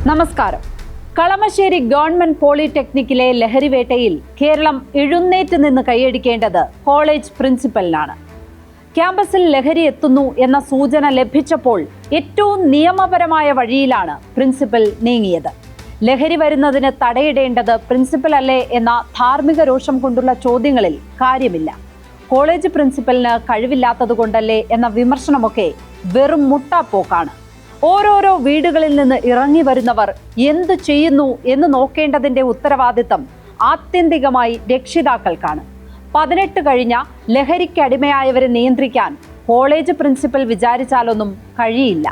നമസ്കാരം. കളമശ്ശേരി ഗവൺമെന്റ് പോളിടെക്നിക്കിലെ ലഹരിവേട്ടയിൽ കേരളം എഴുന്നേറ്റ് നിന്ന് കൈയടിക്കേണ്ടത് കോളേജ് പ്രിൻസിപ്പലിനാണ്. ക്യാമ്പസിൽ ലഹരി എത്തുന്നു എന്ന സൂചന ലഭിച്ചപ്പോൾ ഏറ്റവും നിയമപരമായ വഴിയിലാണ് പ്രിൻസിപ്പൽ നീങ്ങിയത്. ലഹരി വരുന്നതിന് തടയിടേണ്ടത് പ്രിൻസിപ്പൽ അല്ലേ എന്ന ധാർമ്മിക രോഷം കൊണ്ടുള്ള ചോദ്യങ്ങളിൽ കാര്യമില്ല. കോളേജ് പ്രിൻസിപ്പലിന് കഴിവില്ലാത്തതുകൊണ്ടല്ലേ എന്ന വിമർശനമൊക്കെ വെറും മുട്ടാപ്പോക്കാണ്. ഓരോരോ വീടുകളിൽ നിന്ന് ഇറങ്ങി വരുന്നവർ എന്തു ചെയ്യുന്നു എന്ന് നോക്കേണ്ടതിന്റെ ഉത്തരവാദിത്തം ആത്യന്തികമായി രക്ഷിതാക്കൾക്കാണ്. 18 കഴിഞ്ഞ ലഹരിക്കടിമയായവരെ നിയന്ത്രിക്കാൻ കോളേജ് പ്രിൻസിപ്പൽ വിചാരിച്ചാലൊന്നും കഴിയില്ല.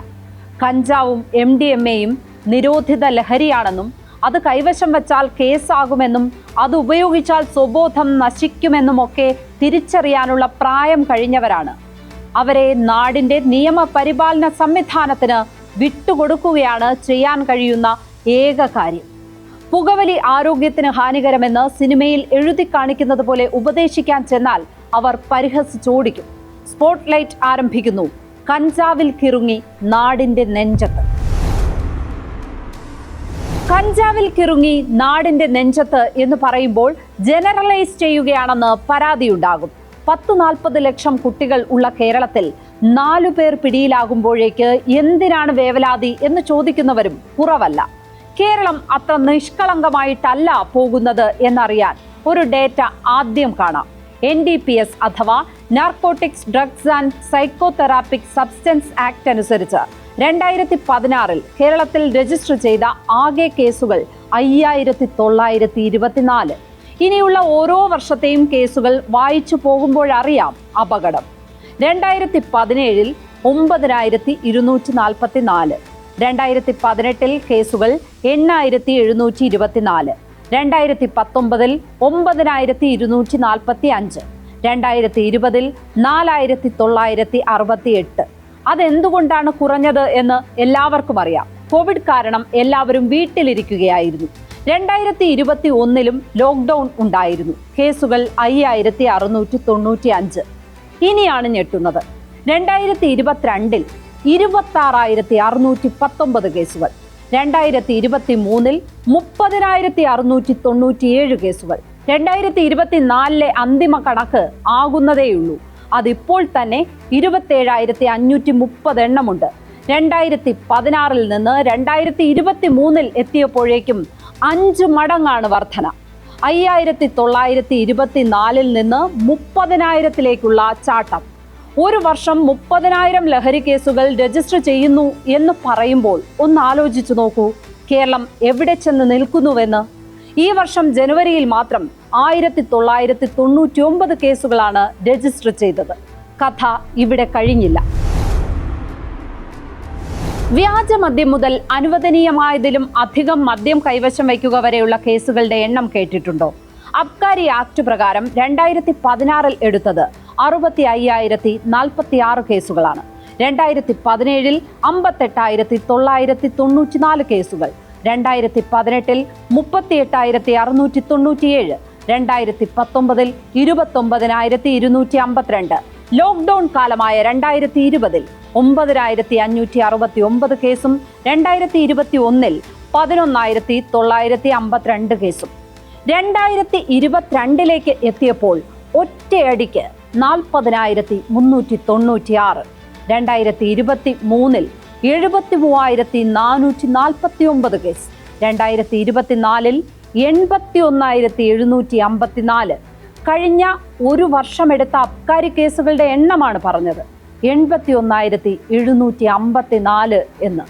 കഞ്ചാവും MDMAയും നിരോധിത ലഹരിയാണെന്നും അത് കൈവശം വച്ചാൽ കേസാകുമെന്നും അത് ഉപയോഗിച്ചാൽ സ്വബോധം നശിക്കുമെന്നുമൊക്കെ തിരിച്ചറിയാനുള്ള പ്രായം കഴിഞ്ഞവരാണ്. അവരെ നാടിന്റെ നിയമപരിപാലന സംവിധാനത്തിന് വിട്ടുകൊടുക്കുകയാണ് ചെയ്യാൻ കഴിയുന്ന ഏക കാര്യം. പുകവലി ആരോഗ്യത്തിന് ഹാനികരമെന്ന് സിനിമയിൽ എഴുതി കാണിക്കുന്നത് പോലെ ഉപദേശിക്കാൻ ചെന്നാൽ അവർ പരിഹസിച്ചോടിക്കും. സ്പോട്ട് ലൈറ്റ് ആരംഭിക്കുന്നു. കഞ്ചാവിൽ കിറുങ്ങി നാടിന്റെ നെഞ്ചത്ത്. കഞ്ചാവിൽ കിറുങ്ങി നാടിന്റെ നെഞ്ചത്ത് എന്ന് പറയുമ്പോൾ ജനറലൈസ് ചെയ്യുകയാണെന്ന് പരാതിയുണ്ടാകും. 10-40 ലക്ഷം കുട്ടികൾ ഉള്ള കേരളത്തിൽ 4 പേർ പിടിയിലാകുമ്പോഴേക്ക് എന്തിനാണ് വേവലാതി എന്ന് ചോദിക്കുന്നവരും കുറവല്ല. കേരളം അത്ര നിഷ്കളങ്കമായിട്ടല്ല പോകുന്നത് എന്നറിയാൻ ഒരു ഡേറ്റ ആദ്യം കാണാം. NDPS അഥവാ narcotics drugs and psychotherapeutic substance act അനുസരിച്ച് 2016 കേരളത്തിൽ രജിസ്റ്റർ ചെയ്ത ആകെ കേസുകൾ 5924. ഇനിയുള്ള ഓരോ വർഷത്തെയും കേസുകൾ വായിച്ചു പോകുമ്പോഴറിയാം അപകടം. 2017 9244, 2018 കേസുകൾ 8724, 2019 9245, 2020 4968. അതെന്തുകൊണ്ടാണ് കുറഞ്ഞത് എന്ന് എല്ലാവർക്കും അറിയാം. കോവിഡ് കാരണം എല്ലാവരും വീട്ടിലിരിക്കുകയായിരുന്നു. 2021 ലോക്ക്ഡൌൺ ഉണ്ടായിരുന്നു. കേസുകൾ 5695. ഇനിയാണ് ഞെട്ടുന്നത്. 2022 26619 കേസുകൾ, 2023 30697 കേസുകൾ, 2024 അന്തിമ കണക്ക് ആകുന്നതേയുള്ളൂ. അതിപ്പോൾ തന്നെ 27530 എണ്ണമുണ്ട്. 2016 നിന്ന് 2023 എത്തിയപ്പോഴേക്കും 5 മടങ്ങാണ് വർധന. 5924 നിന്ന് 30,000 ചാട്ടം. ഒരു വർഷം 30,000 ലഹരി കേസുകൾ രജിസ്റ്റർ ചെയ്യുന്നു എന്ന് പറയുമ്പോൾ ഒന്ന് ആലോചിച്ചു നോക്കൂ, കേരളം എവിടെ ചെന്ന് നിൽക്കുന്നുവെന്ന്. ഈ വർഷം ജനുവരിയിൽ മാത്രം 1999 കേസുകളാണ് രജിസ്റ്റർ ചെയ്തത്. കഥ ഇവിടെ കഴിഞ്ഞില്ല. വ്യാജമദ്യം മുതൽ അനുവദനീയമായതിലും അധികം മദ്യം കൈവശം വയ്ക്കുക വരെയുള്ള കേസുകളുടെ എണ്ണം കേട്ടിട്ടുണ്ടോ? അബ്കാരി ആക്ട് പ്രകാരം 2016 എടുത്തത് 65,046 കേസുകളാണ്. 2017 58,994 കേസുകൾ, 2018 38,697, 2019 29,252. ലോക്ക്ഡൌൺ കാലമായ 2020 9,569 കേസും 2021 11,952 കേസും. 2022 എത്തിയപ്പോൾ ഒറ്റയടിക്ക് 40,396. 2023 73,449 കേസ്. 2024 81,754. കഴിഞ്ഞ ഒരു വർഷമെടുത്ത അബ്കാരി കേസുകളുടെ എണ്ണമാണ് പറഞ്ഞത്. 81,754 എന്ന്.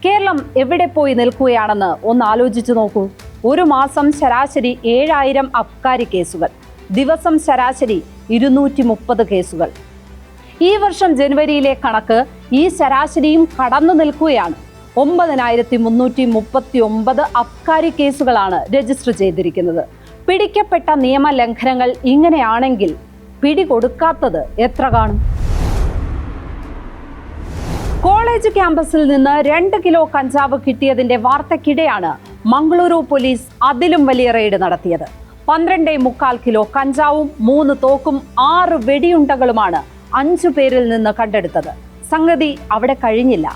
കേരളം എവിടെ പോയി നിൽക്കുകയാണെന്ന് ഒന്ന് ആലോചിച്ചു നോക്കൂ. ഒരു മാസം ശരാശരി 7000 അബ്കാരി കേസുകൾ, ദിവസം ശരാശരി 230 കേസുകൾ. ഈ വർഷം ജനുവരിയിലെ കണക്ക് ഈ ശരാശരിയും കടന്നു നിൽക്കുകയാണ്. 9,339 അബ്കാരി കേസുകളാണ് രജിസ്റ്റർ ചെയ്തിരിക്കുന്നത്. പിടിക്കപ്പെട്ട നിയമലംഘനങ്ങൾ ഇങ്ങനെയാണെങ്കിൽ പിടികൊടുക്കാത്തത് എത്ര കാണും? കോളേജ് ക്യാമ്പസിൽ നിന്ന് 2 കിലോ കഞ്ചാവ് കിട്ടിയതിന്റെ വാർത്തക്കിടെയാണ് മംഗളൂരു പോലീസ് അതിലും വലിയ റെയ്ഡ് നടത്തിയത്. 12.25 കിലോ കഞ്ചാവും 3 തോക്കും 6 വെടിയുണ്ടകളുമാണ് 5 പേരിൽ നിന്ന് കണ്ടെടുത്തത്. സംഗതി അവിടെ കഴിഞ്ഞില്ല.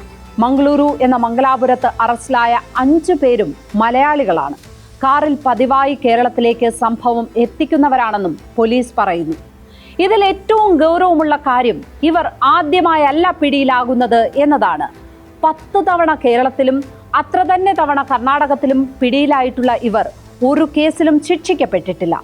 മംഗളൂരു എന്ന മംഗലാപുരത്ത് അറസ്റ്റിലായ 5 പേരും മലയാളികളാണ്. കാറിൽ പതിവായി കേരളത്തിലേക്ക് സംഭവം എത്തിക്കുന്നവരാണെന്നും പോലീസ് പറയുന്നു. ഇതിൽ ഏറ്റവും ഗൗരവമുള്ള കാര്യം ഇവർ ആദ്യമായല്ല പിടിയിലാകുന്നത് എന്നതാണ്. 10 തവണ കേരളത്തിലും അത്ര തന്നെ തവണ കർണാടകത്തിലും പിടിയിലായിട്ടുള്ള ഇവർ ഒരു കേസിലും ശിക്ഷിക്കപ്പെട്ടിട്ടില്ല.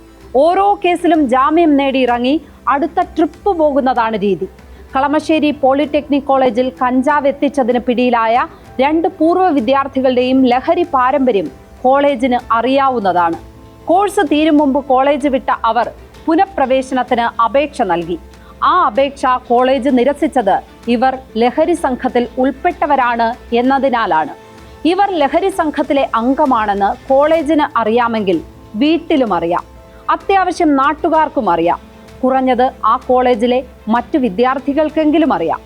ഓരോ കേസിലും ജാമ്യം നേടി ഇറങ്ങി അടുത്ത ട്രിപ്പ് പോകുന്നതാണ് രീതി. കളമശ്ശേരി പോളിടെക്നിക് കോളേജിൽ കഞ്ചാവ് എത്തിച്ചതിന് പിടിയിലായ 2 പൂർവ്വ വിദ്യാർത്ഥികളുടെയും ലഹരി പാരമ്പര്യം കോളേജിന് അറിയാവുന്നതാണ്. കോഴ്സ് തീരും മുമ്പ് കോളേജ് വിട്ട അവർ പുനഃപ്രവേശനത്തിന് അപേക്ഷ നൽകി. ആ അപേക്ഷ കോളേജ് നിരസിച്ചത് ഇവർ ലഹരി സംഘത്തിൽ ഉൾപ്പെട്ടവരാണ് എന്നതിനാലാണ്. ഇവർ ലഹരി സംഘത്തിലെ അംഗമാണെന്ന് കോളേജിന് അറിയാമെങ്കിൽ വീട്ടിലും അറിയാം, അത്യാവശ്യം നാട്ടുകാർക്കും അറിയാം, കുറഞ്ഞത് ആ കോളേജിലെ മറ്റു വിദ്യാർത്ഥികൾക്കെങ്കിലും അറിയാം.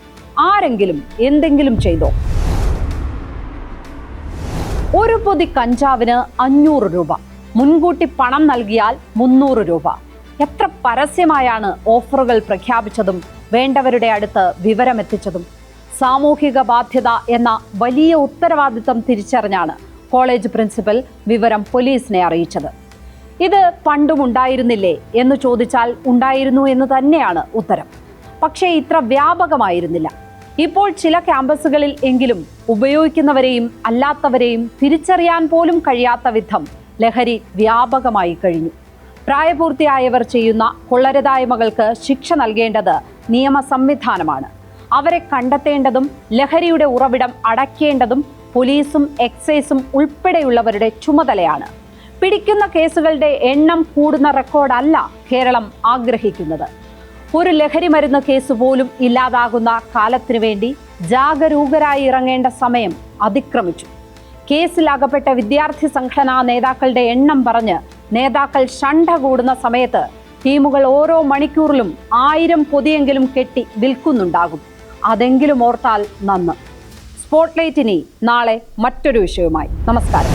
ആരെങ്കിലും എന്തെങ്കിലും ചെയ്തോ? ഒരു പൊതി കഞ്ചാവിന് 500 രൂപ, മുൻകൂട്ടി പണം നൽകിയാൽ 300 രൂപ. എത്ര പരസ്യമായാണ് ഓഫറുകൾ പ്രഖ്യാപിച്ചതും വേണ്ടവരുടെ അടുത്ത് വിവരമെത്തിച്ചതും. സാമൂഹിക ബാധ്യത എന്ന വലിയ ഉത്തരവാദിത്തം തിരിച്ചറിഞ്ഞാണ് കോളേജ് പ്രിൻസിപ്പൽ വിവരം പോലീസിനെ അറിയിച്ചത്. ഇത് പണ്ടും ഉണ്ടായിരുന്നില്ലേ എന്ന് ചോദിച്ചാൽ ഉണ്ടായിരുന്നു എന്ന് തന്നെയാണ് ഉത്തരം. പക്ഷേ ഇത്ര വ്യാപകമായിരുന്നില്ല. ഇപ്പോൾ ചില ക്യാമ്പസുകളിൽ എങ്കിലും ഉപയോഗിക്കുന്നവരെയും അല്ലാത്തവരെയും തിരിച്ചറിയാൻ പോലും കഴിയാത്ത വിധം ലഹരി വ്യാപകമായി കഴിഞ്ഞു. പ്രായപൂർത്തിയായവർ ചെയ്യുന്ന കൊള്ളരുതായ്മകൾക്ക് ശിക്ഷ നൽകേണ്ടത് നിയമ സംവിധാനമാണ്. അവരെ കണ്ടെത്തേണ്ടതും ലഹരിയുടെ ഉറവിടം അടയ്ക്കേണ്ടതും പോലീസും എക്സൈസും ഉൾപ്പെടെയുള്ളവരുടെ ചുമതലയാണ്. പിടിക്കുന്ന കേസുകളുടെ എണ്ണം കൂടുന്ന റെക്കോർഡല്ല കേരളം ആഗ്രഹിക്കുന്നത്. ഒരു ലഹരി മരുന്ന് കേസ് പോലും ഇല്ലാതാകുന്ന കാലത്തിനു വേണ്ടി ജാഗരൂകരായി ഇറങ്ങേണ്ട സമയം അതിക്രമിച്ചു. കേസിൽ അകപ്പെട്ട വിദ്യാർത്ഥി സംഘടനാ നേതാക്കളുടെ എണ്ണം പറഞ്ഞ് നേതാക്കൾ ഷണ്ഡ കൂടുന്ന സമയത്ത് ടീമുകൾ ഓരോ മണിക്കൂറിലും 1000 പൊതിയെങ്കിലും കെട്ടി വിൽക്കുന്നുണ്ടാകും. അതെങ്കിലും ഓർത്താൽ നന്ന്. സ്പോട്ട്ലൈറ്റ് ഇനി നാളെ മറ്റൊരു വിഷയവുമായി. നമസ്കാരം.